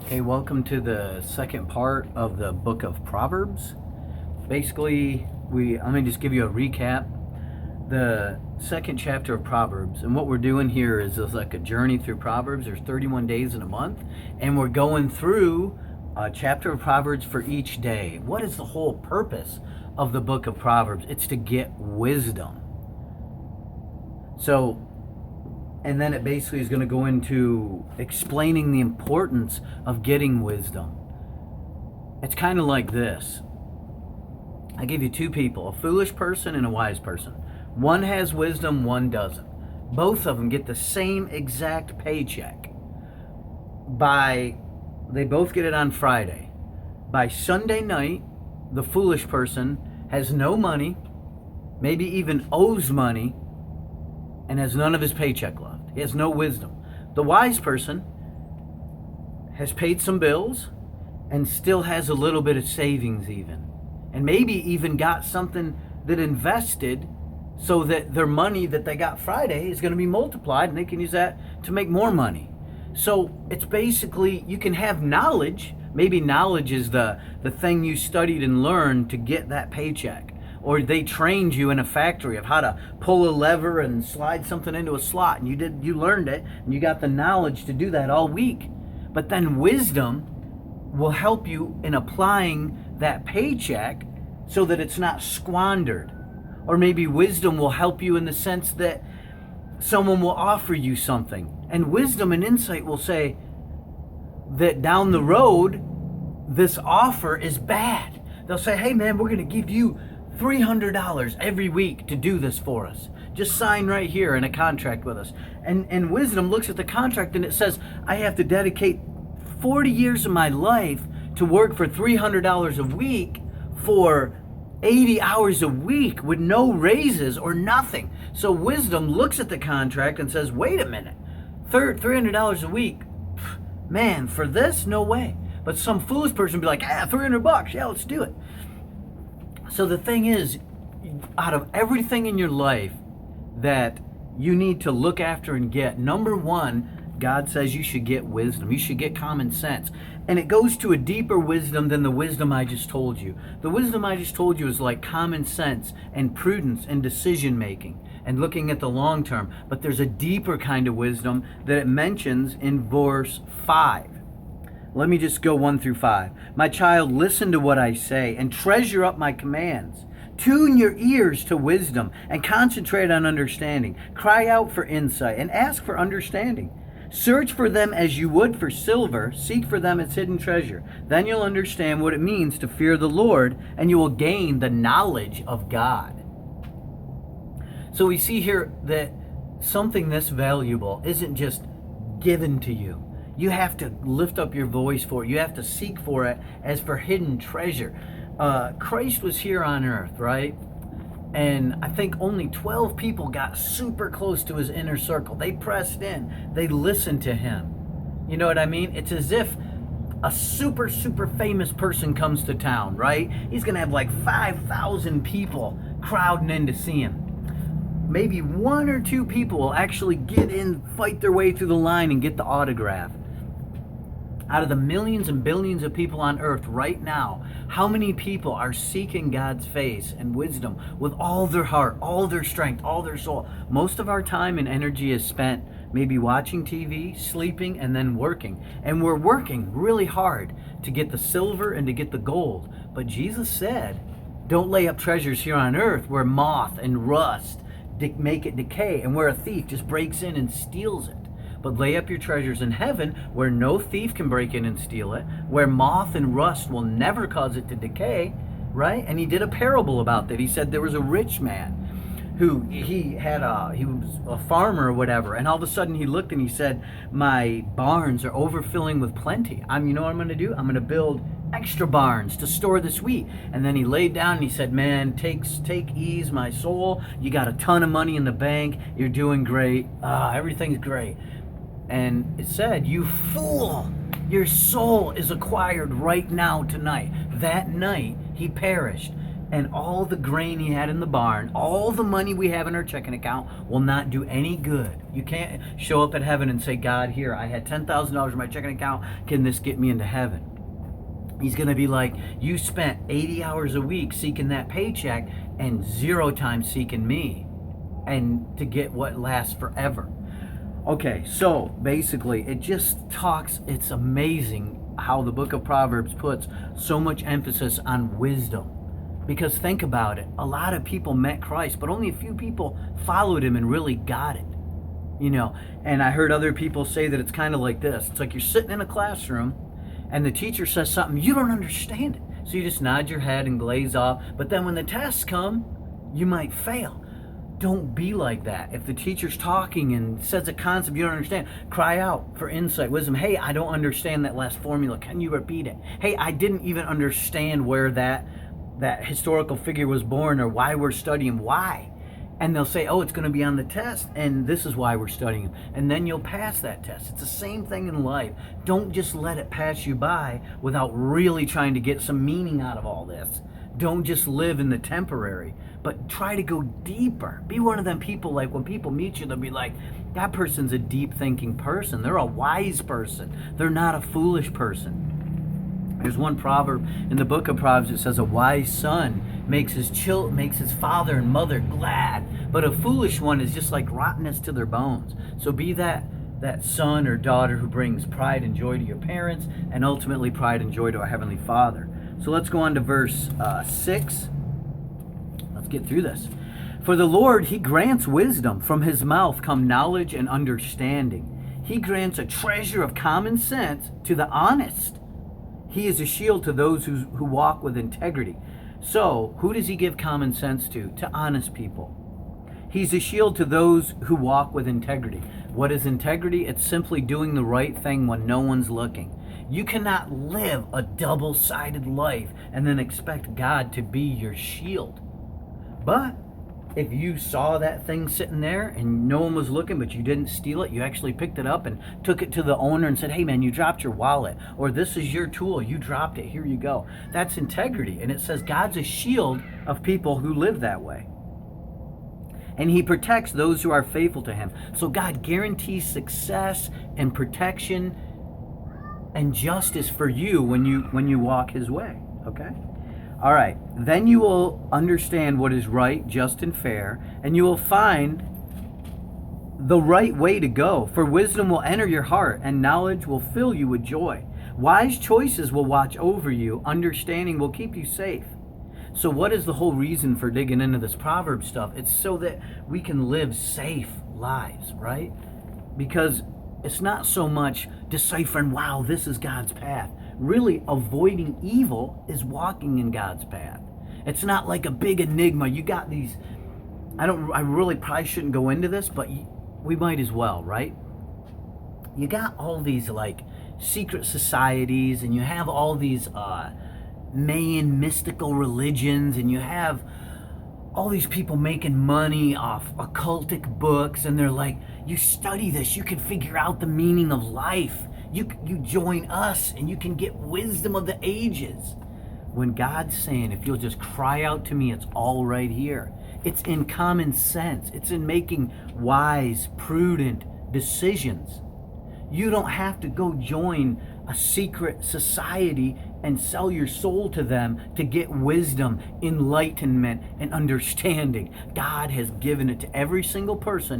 Hey, welcome to the second part of the book of Proverbs. Basically, let me just give you a recap. The second chapter of Proverbs, and what we're doing here is like a journey through Proverbs. There's 31 days in a month, and we're going through a chapter of Proverbs for each day. What is the whole purpose of the book of Proverbs? It's to get wisdom. And then it basically is going to go into explaining the importance of getting wisdom. It's kind of like this. I give you two people, a foolish person and a wise person. One has wisdom, one doesn't. Both of them get the same exact paycheck. They both get it on Friday. By Sunday night, the foolish person has no money, maybe even owes money, and has none of his paycheck left. He has no wisdom. The wise person has paid some bills and still has a little bit of savings even. And maybe even got something that invested so that their money that they got Friday is going to be multiplied and they can use that to make more money. So it's basically, you can have knowledge. Maybe knowledge is the thing you studied and learned to get that paycheck. Or they trained you in a factory of how to pull a lever and slide something into a slot, and you learned it, and you got the knowledge to do that all week. But then wisdom will help you in applying that paycheck so that it's not squandered. Or maybe wisdom will help you in the sense that someone will offer you something, and wisdom and insight will say that down the road this offer is bad. They'll say, hey man, we're going to give you $300 every week to do this for us. Just sign right here in a contract with us. And wisdom looks at the contract and it says, I have to dedicate 40 years of my life to work for $300 a week for 80 hours a week with no raises or nothing. So wisdom looks at the contract and says, wait a minute, $300 a week, man, for this, no way. But some foolish person would be like, $300, yeah, let's do it. So the thing is, out of everything in your life that you need to look after and get, number one, God says you should get wisdom. You should get common sense. And it goes to a deeper wisdom than the wisdom I just told you. The wisdom I just told you is like common sense and prudence and decision making and looking at the long term. But there's a deeper kind of wisdom that it mentions in verse 5. Let me just go 1 through 5. My child, listen to what I say and treasure up my commands. Tune your ears to wisdom and concentrate on understanding. Cry out for insight and ask for understanding. Search for them as you would for silver. Seek for them as hidden treasure. Then you'll understand what it means to fear the Lord, and you will gain the knowledge of God. So we see here that something this valuable isn't just given to you. You have to lift up your voice for it. You have to seek for it as for hidden treasure. Christ was here on earth, right? And I think only 12 people got super close to his inner circle. They pressed in. They listened to him. You know what I mean? It's as if a super, super famous person comes to town, right? He's going to have like 5,000 people crowding in to see him. Maybe 1 or 2 people will actually get in, fight their way through the line and get the autograph. Out of the millions and billions of people on earth right now, how many people are seeking God's face and wisdom with all their heart, all their strength, all their soul? Most of our time and energy is spent maybe watching TV, sleeping, and then working. And we're working really hard to get the silver and to get the gold. But Jesus said, don't lay up treasures here on earth where moth and rust make it decay and where a thief just breaks in and steals it. But lay up your treasures in heaven where no thief can break in and steal it, where moth and rust will never cause it to decay, right? And he did a parable about that. He said there was a rich man who he was a farmer or whatever, and all of a sudden he looked and he said, my barns are overfilling with plenty. You know what I'm going to do? I'm going to build extra barns to store this wheat. And then he laid down and he said, man, take ease, my soul. You got a ton of money in the bank. You're doing great. Everything's great. And it said, you fool, your soul is acquired right now tonight. That night he perished. and all the grain he had in the barn, all the money we have in our checking account will not do any good. You can't show up at heaven and say, God, here, I had $10,000 in my checking account. Can this get me into heaven? He's going to be like, you spent 80 hours a week seeking that paycheck and 0 time seeking me, and to get what lasts forever. Okay, so basically it just talks, it's amazing how the book of Proverbs puts so much emphasis on wisdom. Because think about it, a lot of people met Christ, but only a few people followed him and really got it. And I heard other people say that it's kind of like this. It's like you're sitting in a classroom and the teacher says something, you don't understand it. So you just nod your head and glaze off. But then when the tests come, you might fail. Don't be like that. If the teacher's talking and says a concept you don't understand, cry out for insight, wisdom. Hey, I don't understand that last formula. Can you repeat it? Hey, I didn't even understand where that historical figure was born, or why we're studying. Why? And they'll say, oh, it's going to be on the test, and this is why we're studying him. And then you'll pass that test. It's the same thing in life. Don't just let it pass you by without really trying to get some meaning out of all this. Don't just live in the temporary, but try to go deeper. Be one of them people, like when people meet you, they'll be like, that person's a deep thinking person. They're a wise person. They're not a foolish person. There's one proverb in the book of Proverbs that says, a wise son makes his father and mother glad, but a foolish one is just like rottenness to their bones. So be that son or daughter who brings pride and joy to your parents, and ultimately pride and joy to our Heavenly Father. So let's go on to verse 6. Let's get through this. For the Lord, he grants wisdom. From his mouth come knowledge and understanding. He grants a treasure of common sense to the honest. He is a shield to those who walk with integrity. So, who does he give common sense to? To honest people. He's a shield to those who walk with integrity. What is integrity? It's simply doing the right thing when no one's looking. You cannot live a double-sided life and then expect God to be your shield. But if you saw that thing sitting there and no one was looking, but you didn't steal it, you actually picked it up and took it to the owner and said, hey man, you dropped your wallet, or this is your tool, you dropped it, here you go. That's integrity. And it says God's a shield of people who live that way. And he protects those who are faithful to him. So God guarantees success and protection and justice for you when you walk his way. Okay? All right, then you will understand what is right, just, and fair, and you will find the right way to go. For wisdom will enter your heart, and knowledge will fill you with joy. Wise choices will watch over you. Understanding will keep you safe. So what is the whole reason for digging into this Proverbs stuff? It's so that we can live safe lives, right? Because it's not so much deciphering, wow, this is God's path. Really, avoiding evil is walking in God's path. It's not like a big enigma. You got these, I really probably shouldn't go into this, but we might as well, right? You got all these like secret societies, and you have all these Mayan mystical religions, and you have all these people making money off occultic books, and they're like, you study this, you can figure out the meaning of life. You join us and you can get wisdom of the ages. When God's saying, if you'll just cry out to me, it's all right here. It's in common sense. It's in making wise, prudent decisions. You don't have to go join a secret society and sell your soul to them to get wisdom, enlightenment, and understanding. God has given it to every single person